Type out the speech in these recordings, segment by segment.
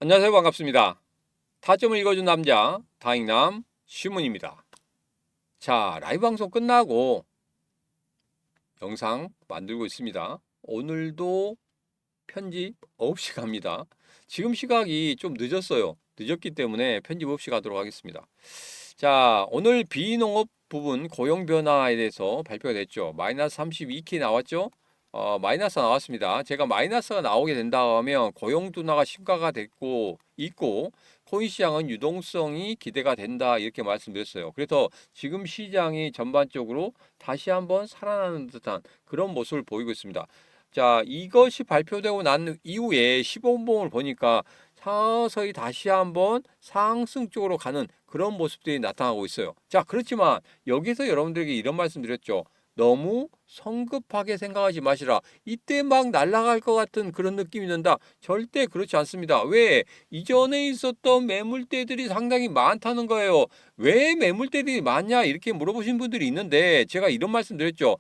안녕하세요. 반갑습니다. 타점을 읽어준 남자 다잉남 시문입니다. 자, 라이브 방송 끝나고 영상 만들고 있습니다. 오늘도 편집 없이 갑니다. 지금 시각이 좀 늦었어요. 늦었기 때문에 편집 없이 가도록 하겠습니다. 자, 오늘 비농업 부분 고용 변화에 대해서 발표가 됐죠. 마이너스 32키 나왔죠. 마이너스 나왔습니다. 제가 마이너스가 나오게 된다 하면 고용 둔화가 심화가 됐고 있고 코인 시장은 유동성이 기대가 된다 이렇게 말씀드렸어요. 그래서 지금 시장이 전반적으로 다시 한번 살아나는 듯한 그런 모습을 보이고 있습니다. 자, 이것이 발표되고 난 이후에 15분봉을 보니까 서서히 다시 한번 상승 쪽으로 가는 그런 모습들이 나타나고 있어요. 자, 그렇지만 여기서 여러분들에게 이런 말씀 드렸죠. 너무 성급하게 생각하지 마시라. 이때 막 날아갈 것 같은 그런 느낌이 든다. 절대 그렇지 않습니다. 왜? 이전에 있었던 매물대들이 상당히 많다는 거예요. 왜 매물대들이 많냐? 이렇게 물어보신 분들이 있는데 제가 이런 말씀 드렸죠.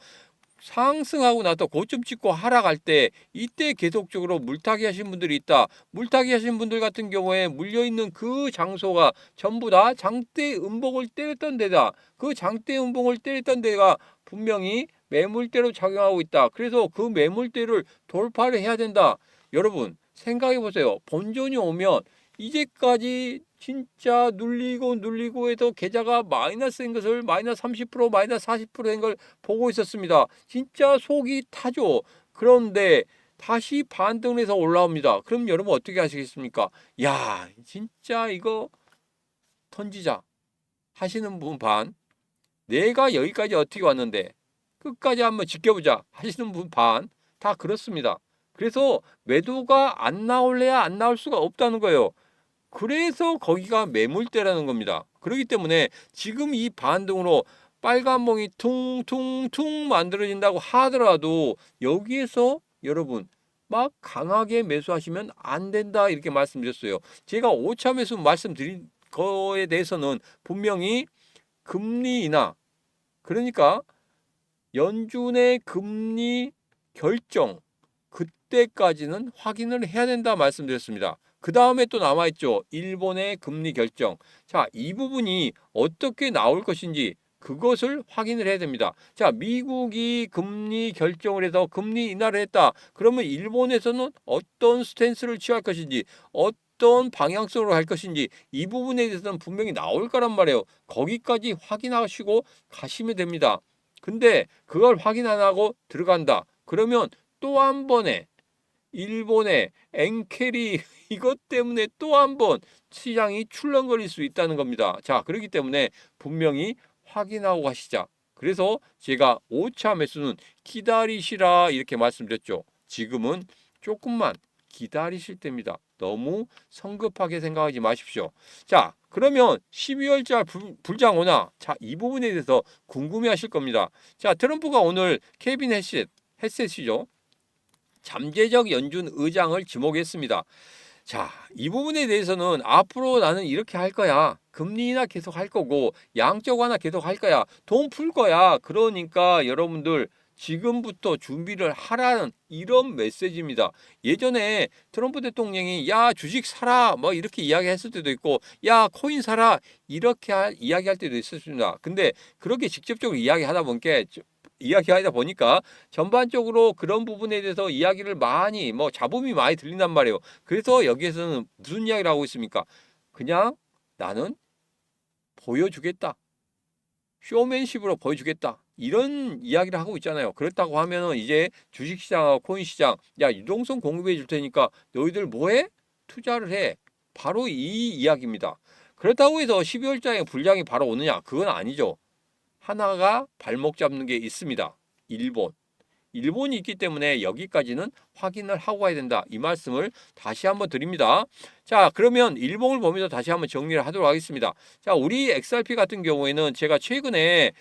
상승하고 나서 고점 찍고 하락할 때 이때 계속적으로 물타기 하신 분들이 있다. 물타기 하신 분들 같은 경우에 물려있는 그 장소가 전부 다 장대 음봉을 때렸던 데다. 그 장대 음봉을 때렸던 데가 분명히 매물대로 작용하고 있다. 그래서 그 매물대를 돌파를 해야 된다. 여러분 생각해 보세요. 본전이 오면 이제까지 진짜 눌리고 해서 계좌가 마이너스인 것을 마이너스 30% 마이너스 40%인 걸 보고 있었습니다. 진짜 속이 타죠. 그런데 다시 반등을 해서 올라옵니다. 그럼 여러분 어떻게 하시겠습니까? 야, 진짜 이거 던지자 하시는 분 반, 내가 여기까지 어떻게 왔는데 끝까지 한번 지켜보자 하시는 분 반, 다 그렇습니다. 그래서 매도가 안 나올래야 안 나올 수가 없다는 거예요. 그래서 거기가 매물대라는 겁니다. 그렇기 때문에 지금 이 반등으로 빨간 멍이 퉁퉁퉁 만들어진다고 하더라도 여기에서 여러분 막 강하게 매수하시면 안 된다 이렇게 말씀드렸어요. 제가 5차 매수 말씀드린 거에 대해서는 분명히 금리 인하, 그러니까 연준의 금리 결정 그때까지는 확인을 해야 된다 말씀드렸습니다. 그 다음에 또 남아있죠. 일본의 금리 결정. 자, 이 부분이 어떻게 나올 것인지 그것을 확인을 해야 됩니다. 자, 미국이 금리 결정을 해서 금리 인하를 했다. 그러면 일본에서는 어떤 스탠스를 취할 것인지, 어떤 방향성으로 할 것인지 이 부분에 대해서는 분명히 나올 거란 말이에요. 거기까지 확인하시고 가시면 됩니다. 근데 그걸 확인 안 하고 들어간다. 그러면 또 한 번에 일본의 엔캐리 이것 때문에 또 한 번 시장이 출렁거릴 수 있다는 겁니다. 자, 그렇기 때문에 분명히 확인하고 가시자. 그래서 제가 5차 매수는 기다리시라 이렇게 말씀드렸죠. 지금은 조금만 기다리실 때입니다. 너무 성급하게 생각하지 마십시오. 자, 그러면 12월달 불장 오나? 자, 이 부분에 대해서 궁금해 하실 겁니다. 자, 트럼프가 오늘 케빈 헤셋이죠. 잠재적 연준 의장을 지목했습니다. 자, 이 부분에 대해서는 앞으로 나는 이렇게 할 거야. 금리 인하 계속 할 거고 양적 완화 계속 할 거야. 돈 풀 거야. 그러니까 여러분들 지금부터 준비를 하라는 이런 메시지입니다. 예전에 트럼프 대통령이 야 주식 사라 뭐 이렇게 이야기했을 때도 있고 야 코인 사라 이렇게 이야기할 때도 있었습니다. 근데 그렇게 직접적으로 이야기하다 보니까 전반적으로 그런 부분에 대해서 이야기를 많이 뭐 잡음이 많이 들린단 말이에요. 그래서 여기에서는 무슨 이야기를 하고 있습니까? 그냥 나는 보여주겠다. 쇼맨십으로 보여주겠다. 이런 이야기를 하고 있잖아요. 그렇다고 하면은 이제 주식시장하고 코인시장, 야, 유동성 공급해 줄 테니까 너희들 뭐해? 투자를 해. 바로 이 이야기입니다. 그렇다고 해서 12월장에 불량이 바로 오느냐? 그건 아니죠. 하나가 발목 잡는 게 있습니다. 일본. 일본이 있기 때문에 여기까지는 확인을 하고 가야 된다. 이 말씀을 다시 한번 드립니다. 자, 그러면 일본을 보면서 다시 한번 정리를 하도록 하겠습니다. 자, 우리 XRP 같은 경우에는 제가 최근에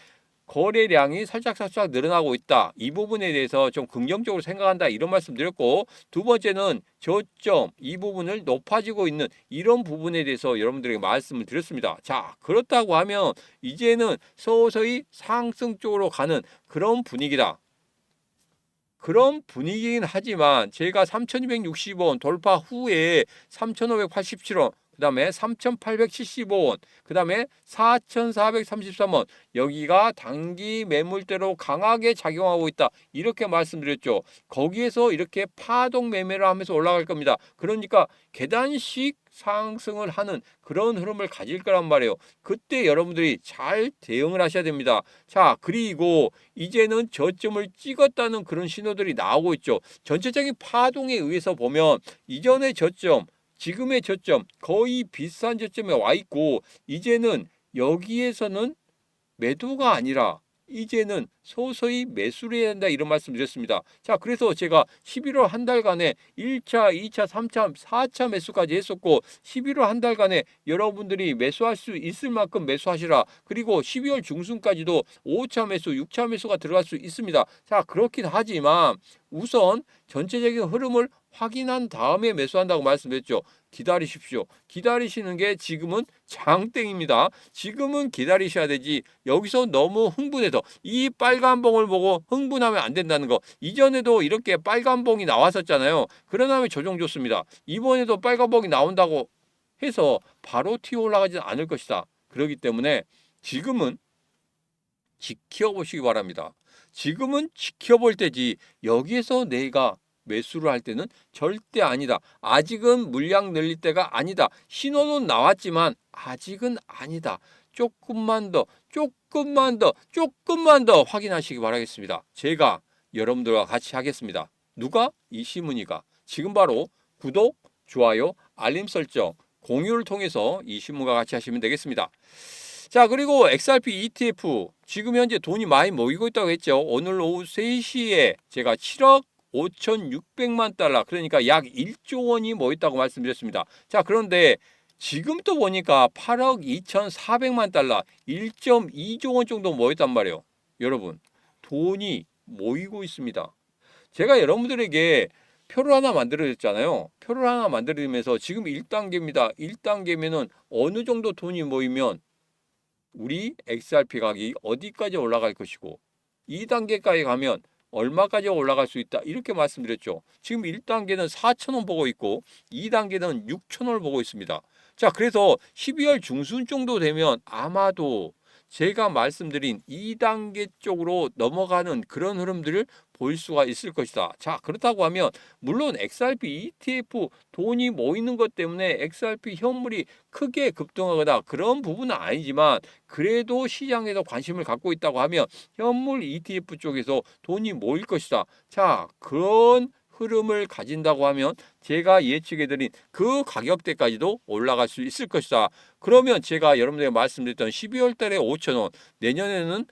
거래량이 살짝 늘어나고 있다. 이 부분에 대해서 좀 긍정적으로 생각한다. 이런 말씀 드렸고, 두 번째는 저점, 이 부분을 높아지고 있는 이런 부분에 대해서 여러분들에게 말씀을 드렸습니다. 자, 그렇다고 하면 이제는 서서히 상승 쪽으로 가는 그런 분위기다. 그런 분위기긴 하지만 제가 3,260원 돌파 후에 3,587원, 그 다음에 3,875원, 그 다음에 4,433원, 여기가 단기 매물대로 강하게 작용하고 있다. 이렇게 말씀드렸죠. 거기에서 이렇게 파동 매매를 하면서 올라갈 겁니다. 그러니까 계단식 상승을 하는 그런 흐름을 가질 거란 말이에요. 그때 여러분들이 잘 대응을 하셔야 됩니다. 자, 그리고 이제는 저점을 찍었다는 그런 신호들이 나오고 있죠. 전체적인 파동에 의해서 보면 이전의 저점, 지금의 저점 거의 비슷한 저점에 와 있고, 이제는 여기에서는 매도가 아니라 이제는 서서히 매수를 해야 한다, 이런 말씀 드렸습니다. 자, 그래서 제가 11월 한 달간에 1차, 2차, 3차, 4차 매수까지 했었고, 11월 한 달간에 여러분들이 매수할 수 있을 만큼 매수하시라. 그리고 12월 중순까지도 5차 매수, 6차 매수가 들어갈 수 있습니다. 자, 그렇긴 하지만 우선 전체적인 흐름을 확인한 다음에 매수한다고 말씀드렸죠. 기다리십시오. 기다리시는 게 지금은 장땡입니다. 지금은 기다리셔야 되지, 여기서 너무 흥분해서 이 빨간 봉을 보고 흥분하면 안 된다는 거. 이전에도 이렇게 빨간 봉이 나왔었잖아요. 그런 다음에 조정 줬습니다. 이번에도 빨간 봉이 나온다고 해서 바로 튀어 올라가지는 않을 것이다. 그렇기 때문에 지금은 지켜보시기 바랍니다. 지금은 지켜볼 때지, 여기에서 내가 매수를 할 때는 절대 아니다. 아직은 물량 늘릴 때가 아니다. 신호는 나왔지만 아직은 아니다. 조금만 더, 조금만 더, 조금만 더 확인하시기 바라겠습니다. 제가 여러분들과 같이 하겠습니다. 누가? 이시문이가. 지금 바로 구독, 좋아요, 알림 설정, 공유를 통해서 이시문과 같이 하시면 되겠습니다. 자, 그리고 XRP ETF 지금 현재 돈이 많이 모이고 있다고 했죠. 오늘 오후 3시에 제가 7억 5,600만 달러, 그러니까 약 1조 원이 모였다고 말씀드렸습니다. 자, 그런데 지금 또 보니까 8억 2,400만 달러, 1.2조 원 정도 모였단 말이에요. 여러분, 돈이 모이고 있습니다. 제가 여러분들에게 표를 하나 만들어줬잖아요. 표를 하나 만들어주면서 지금 1단계입니다. 1단계면은 어느 정도 돈이 모이면 우리 XRP 가격이 어디까지 올라갈 것이고, 2단계까지 가면 얼마까지 올라갈 수 있다, 이렇게 말씀드렸죠. 지금 1단계는 4,000원 보고 있고 2단계는 6,000원을 보고 있습니다. 자, 그래서 12월 중순 정도 되면 아마도 제가 말씀드린 2단계 쪽으로 넘어가는 그런 흐름들을 볼 수가 있을 것이다. 자, 그렇다고 하면 물론 XRP ETF 돈이 모이는 것 때문에 XRP 현물이 크게 급등하거나 그런 부분은 아니지만, 그래도 시장에서 관심을 갖고 있다고 하면 현물 ETF 쪽에서 돈이 모일 것이다. 자, 그런 흐름을 가진다고 하면 제가 예측해드린 그 가격대까지도 올라갈 수 있을 것이다. 그러면 제가 여러분들에게 말씀드렸던 12월 달에 5,000원, 내년에는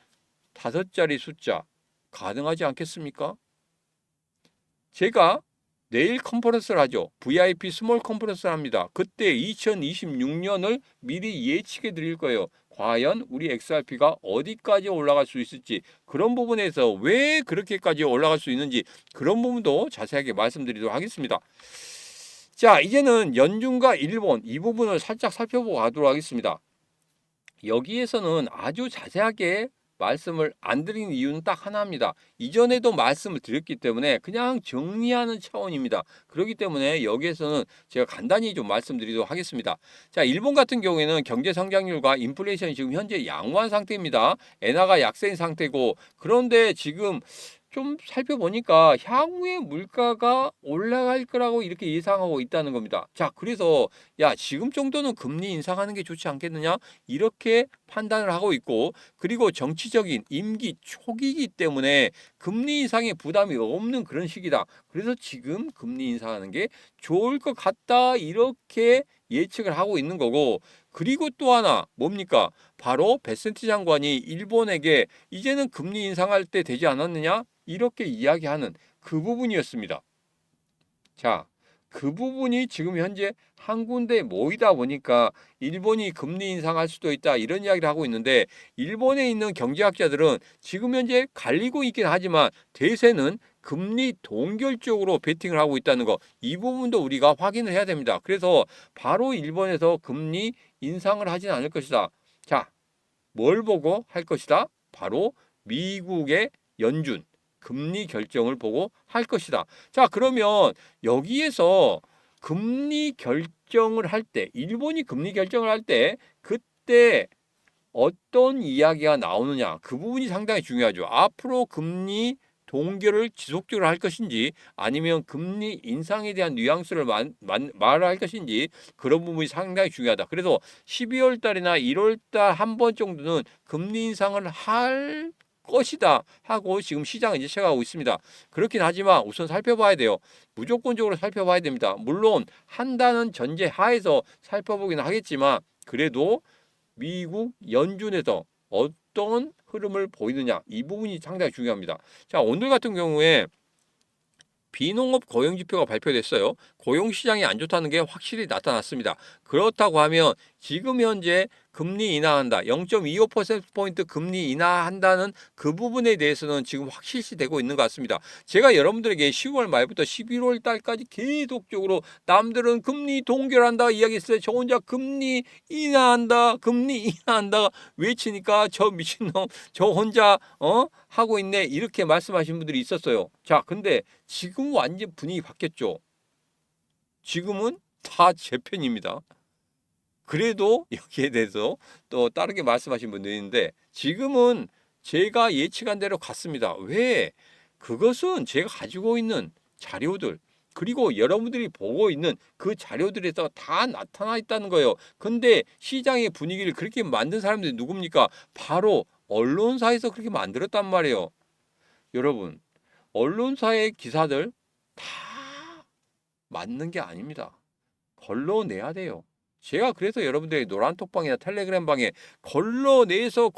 5자리 숫자 가능하지 않겠습니까? 제가 내일 컨퍼런스를 하죠. VIP 스몰 컨퍼런스를 합니다. 그때 2026년을 미리 예측해 드릴 거예요. 과연 우리 XRP가 어디까지 올라갈 수 있을지, 그런 부분에서 왜 그렇게까지 올라갈 수 있는지, 그런 부분도 자세하게 말씀드리도록 하겠습니다. 자, 이제는 연준과 일본 이 부분을 살짝 살펴보고 가도록 하겠습니다. 여기에서는 아주 자세하게 말씀을 안 드린 이유는 딱 하나입니다. 이전에도 말씀을 드렸기 때문에 그냥 정리하는 차원입니다. 그렇기 때문에 여기에서는 제가 간단히 좀 말씀드리도록 하겠습니다. 자, 일본 같은 경우에는 경제 성장률과 인플레이션이 지금 현재 양호한 상태입니다. 엔화가 약세인 상태고, 그런데 지금 좀 살펴보니까 향후에 물가가 올라갈 거라고 이렇게 예상하고 있다는 겁니다. 자, 그래서 야, 지금 정도는 금리 인상하는 게 좋지 않겠느냐, 이렇게 판단을 하고 있고, 그리고 정치적인 임기 초기이기 때문에 금리 인상에 부담이 없는 그런 시기다. 그래서 지금 금리 인상하는 게 좋을 것 같다, 이렇게 예측을 하고 있는 거고, 그리고 또 하나 뭡니까? 바로 베센트 장관이 일본에게 이제는 금리 인상할 때 되지 않았느냐, 이렇게 이야기하는 그 부분이었습니다. 자, 그 부분이 지금 현재 한 군데 모이다 보니까 일본이 금리 인상할 수도 있다, 이런 이야기를 하고 있는데, 일본에 있는 경제학자들은 지금 현재 갈리고 있긴 하지만 대세는 금리 동결 쪽으로 베팅을 하고 있다는 거, 이 부분도 우리가 확인을 해야 됩니다. 그래서 바로 일본에서 금리 인상을 하진 않을 것이다. 자, 뭘 보고 할 것이다? 바로 미국의 연준, 금리 결정을 보고 할 것이다. 자, 그러면 여기에서 금리 결정을 할 때, 일본이 금리 결정을 할 때 그때 어떤 이야기가 나오느냐, 그 부분이 상당히 중요하죠. 앞으로 금리 동결을 지속적으로 할 것인지 아니면 금리 인상에 대한 뉘앙스를 말할 것인지 그런 부분이 상당히 중요하다. 그래서 12월 달이나 1월 달 한 번 정도는 금리 인상을 할 것이다 하고 지금 시장은 예측하고 있습니다. 그렇긴 하지만 우선 살펴봐야 돼요. 무조건적으로 살펴봐야 됩니다. 물론 한다는 전제 하에서 살펴보긴 하겠지만 그래도 미국 연준에서 어떤 흐름을 보이느냐 이 부분이 상당히 중요합니다. 자, 오늘 같은 경우에 비농업 고용지표가 발표됐어요. 고용시장이 안 좋다는 게 확실히 나타났습니다. 그렇다고 하면 지금 현재 금리 인하한다. 0.25%포인트 금리 인하한다는 그 부분에 대해서는 지금 확실시되고 있는 것 같습니다. 제가 여러분들에게 10월 말부터 11월 달까지 계속적으로 남들은 금리 동결한다 이야기했어요. 저 혼자 금리 인하한다. 금리 인하한다 외치니까 저 미친놈 저 혼자 하고 있네 이렇게 말씀하신 분들이 있었어요. 자, 근데 지금 완전 분위기 바뀌었죠. 지금은 다 제 편입니다. 그래도 여기에 대해서 또 다르게 말씀하신 분들이 있는데 지금은 제가 예측한 대로 갔습니다. 왜? 그것은 제가 가지고 있는 자료들 그리고 여러분들이 보고 있는 그 자료들에서 다 나타나 있다는 거예요. 근데 시장의 분위기를 그렇게 만든 사람들이 누굽니까? 바로 언론사에서 그렇게 만들었단 말이에요. 여러분, 언론사의 기사들 다 맞는 게 아닙니다. 걸러내야 돼요. 제가 그래서 여러분들이 노란톡방이나 텔레그램 방에 걸러내서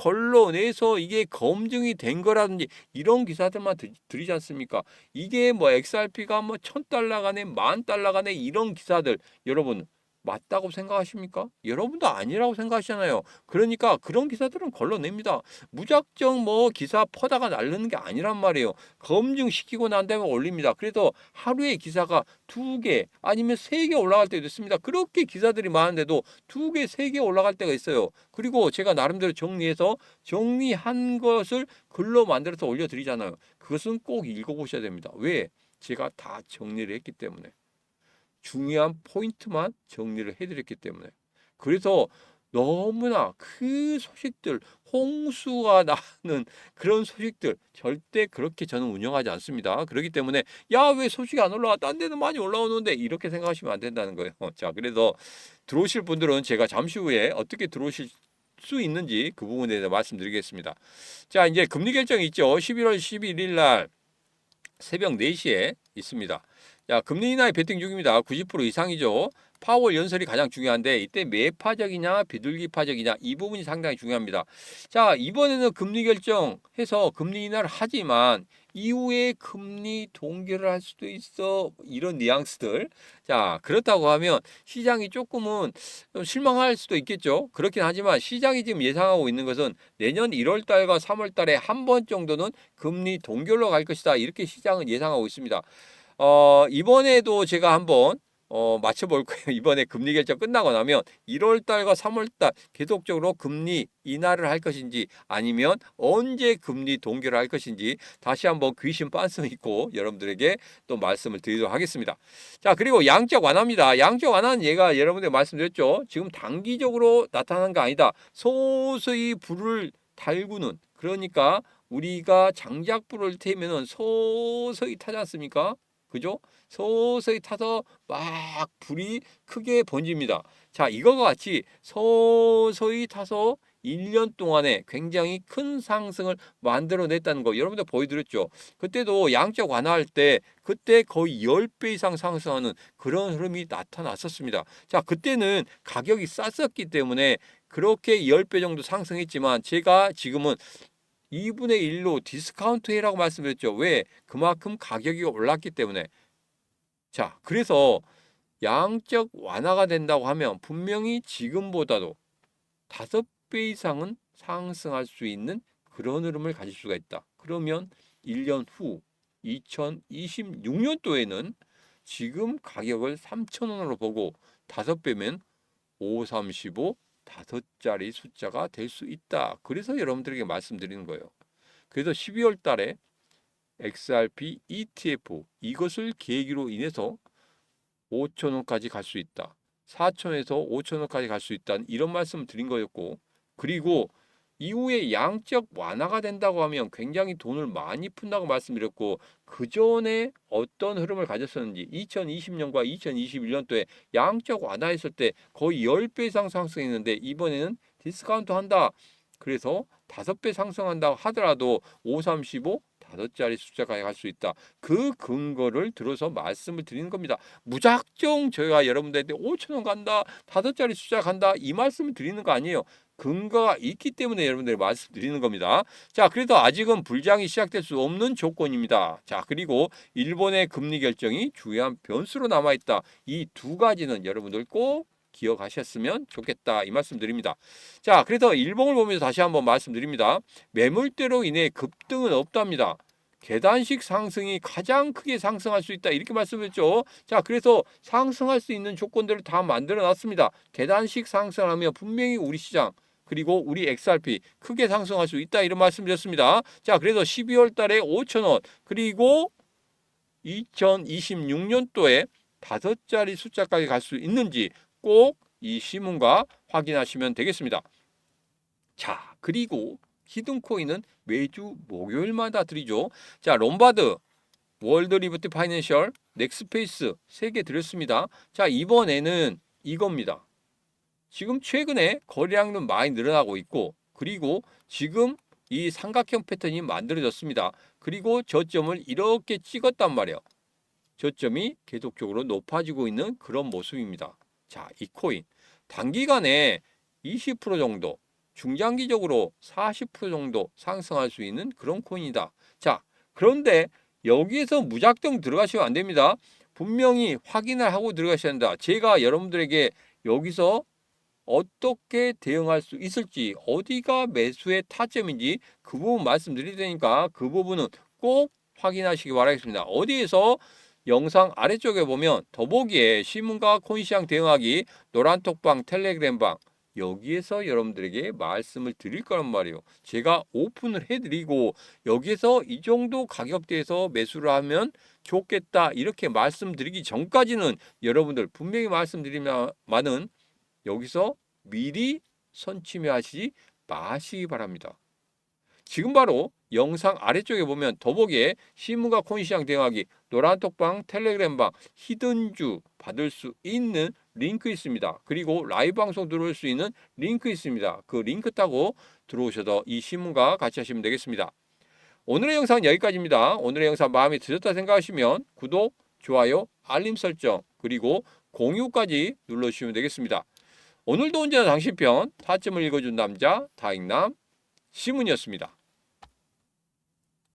이게 검증이 된 거라든지 이런 기사들만 드리지 않습니까? 이게 뭐 XRP가 뭐 1,000달러 가네, 10,000달러 가네 이런 기사들 여러분 맞다고 생각하십니까? 여러분도 아니라고 생각하시잖아요. 그러니까 그런 기사들은 걸러냅니다. 무작정 뭐 기사 퍼다가 날르는 게 아니란 말이에요. 검증시키고 난 다음에 올립니다. 그래서 하루에 기사가 2개 아니면 3개 올라갈 때도 있습니다. 그렇게 기사들이 많은데도 2개, 3개 올라갈 때가 있어요. 그리고 제가 나름대로 정리해서 정리한 것을 글로 만들어서 올려드리잖아요. 그것은 꼭 읽어보셔야 됩니다. 왜? 제가 다 정리를 했기 때문에. 중요한 포인트만 정리를 해드렸기 때문에. 그래서 너무나 그 소식들, 홍수가 나는 그런 소식들 절대 그렇게 저는 운영하지 않습니다. 그렇기 때문에 야, 왜 소식이 안 올라와? 딴 데는 많이 올라오는데 이렇게 생각하시면 안 된다는 거예요. 자, 그래서 들어오실 분들은 제가 잠시 후에 어떻게 들어오실 수 있는지 그 부분에 대해서 말씀드리겠습니다. 자, 이제 금리 결정이 있죠. 11월 11일 날 새벽 4시에 있습니다. 자, 금리 인하의 베팅 중입니다. 90% 이상이죠. 파월 연설이 가장 중요한데 이때 매파적이냐 비둘기파적이냐 이 부분이 상당히 중요합니다. 자, 이번에는 금리 결정해서 금리 인하를 하지만 이후에 금리 동결을 할 수도 있어 이런 뉘앙스들. 자, 그렇다고 하면 시장이 조금은 좀 실망할 수도 있겠죠. 그렇긴 하지만 시장이 지금 예상하고 있는 것은 내년 1월 달과 3월 달에 한 번 정도는 금리 동결로 갈 것이다. 이렇게 시장은 예상하고 있습니다. 이번에도 제가 한번 맞춰볼 거예요. 이번에 금리 결정 끝나고 나면 1월 달과 3월 달 계속적으로 금리 인하를 할 것인지 아니면 언제 금리 동결을 할 것인지 다시 한번 귀신 빤스 있고 여러분들에게 또 말씀을 드리도록 하겠습니다. 자, 그리고 양적 완화입니다. 양적 완화는 얘가 여러분들 말씀드렸죠. 지금 단기적으로 나타난 거 아니다. 서서히 불을 달구는 그러니까 우리가 장작불을 태우면은 서서히 타지 않습니까? 그죠? 서서히 타서 막 불이 크게 번집니다. 자, 이거와 같이 서서히 타서 1년 동안에 굉장히 큰 상승을 만들어냈다는 거 여러분들 보여드렸죠. 그때도 양적 완화할 때 그때 거의 10배 이상 상승하는 그런 흐름이 나타났었습니다. 자, 그때는 가격이 쌌었기 때문에 그렇게 10배 정도 상승했지만 제가 지금은 2분의 1로 디스카운트 해라고 말씀드렸죠. 왜? 그만큼 가격이 올랐기 때문에. 자, 그래서 양적 완화가 된다고 하면 분명히 지금보다도 5배 이상은 상승할 수 있는 그런 흐름을 가질 수가 있다. 그러면 1년 후 2026년도에는 지금 가격을 3,000원으로 보고 5배면 5, 35, 5자리 숫자가 될 수 있다. 그래서 여러분들에게 말씀드리는 거예요. 그래서 12월 달에 XRP ETF 이것을 계기로 인해서 5,000원까지 갈 수 있다. 4,000원에서 5,000원까지 갈 수 있다는 이런 말씀을 드린 거였고, 그리고 이후에 양적 완화가 된다고 하면 굉장히 돈을 많이 푼다고 말씀드렸고, 그 전에 어떤 흐름을 가졌었는지 2020년과 2021년도에 양적 완화했을 때 거의 10배 이상 상승했는데, 이번에는 디스카운트 한다. 그래서 5배 상승한다고 하더라도 5, 35 5자리 숫자까지 갈 수 있다. 그 근거를 들어서 말씀을 드리는 겁니다. 무작정 저희가 여러분들한테 5,000원 간다, 5자리 숫자 간다 이 말씀을 드리는 거 아니에요. 근거가 있기 때문에 여러분들이 말씀드리는 겁니다. 자, 그래도 아직은 불장이 시작될 수 없는 조건입니다. 자, 그리고 일본의 금리 결정이 중요한 변수로 남아있다. 이 두 가지는 여러분들 꼭 기억하셨으면 좋겠다 이 말씀 드립니다. 자, 그래서 일봉을 보면서 다시 한번 말씀드립니다. 매물대로 인해 급등은 없답니다. 계단식 상승이 가장 크게 상승할 수 있다 이렇게 말씀했죠. 자, 그래서 상승할 수 있는 조건들을 다 만들어 놨습니다. 계단식 상승하면 분명히 우리 시장 그리고 우리 XRP 크게 상승할 수 있다 이런 말씀드렸습니다. 자, 그래서 12월 달에 5,000원 그리고 2026년도에 5자리 숫자까지 갈 수 있는지 꼭 이 시문과 확인하시면 되겠습니다. 자, 그리고 히든코인은 매주 목요일마다 드리죠. 자, 롬바드, 월드리프트 파이낸셜, 넥스페이스 3개 드렸습니다. 자, 이번에는 이겁니다. 지금 최근에 거래량은 많이 늘어나고 있고, 그리고 지금 이 삼각형 패턴이 만들어졌습니다. 그리고 저점을 이렇게 찍었단 말이에요. 저점이 계속적으로 높아지고 있는 그런 모습입니다. 자, 이 코인 단기간에 20% 정도, 중장기적으로 40% 정도 상승할 수 있는 그런 코인이다. 자, 그런데 여기에서 무작정 들어가시면 안 됩니다. 분명히 확인을 하고 들어가셔야 한다. 제가 여러분들에게 여기서 어떻게 대응할 수 있을지, 어디가 매수의 타점인지 그 부분 말씀드릴 테니까 그 부분은 꼭 확인하시기 바라겠습니다. 어디에서 영상 아래쪽에 보면 더보기에 신문과 코인시장 대응하기 노란톡방 텔레그램방 여기에서 여러분들에게 말씀을 드릴 거란 말이에요. 제가 오픈을 해드리고 여기에서 이 정도 가격대에서 매수를 하면 좋겠다 이렇게 말씀드리기 전까지는 여러분들 분명히 말씀드리면은 여기서 미리 선침해하시지 마시기 바랍니다. 지금 바로 영상 아래쪽에 보면 더보기에 신문과 코인시장 대응하기 노란톡방 텔레그램방 히든주 받을 수 있는 링크 있습니다. 그리고 라이브 방송 들어올 수 있는 링크 있습니다. 그 링크 타고 들어오셔서 이 신문과 같이 하시면 되겠습니다. 오늘의 영상은 여기까지입니다. 오늘의 영상 마음에 드셨다 생각하시면 구독, 좋아요, 알림 설정 그리고 공유까지 눌러주시면 되겠습니다. 오늘도 언제나 당신 편 타점을 읽어준 남자 다익남 시문이었습니다.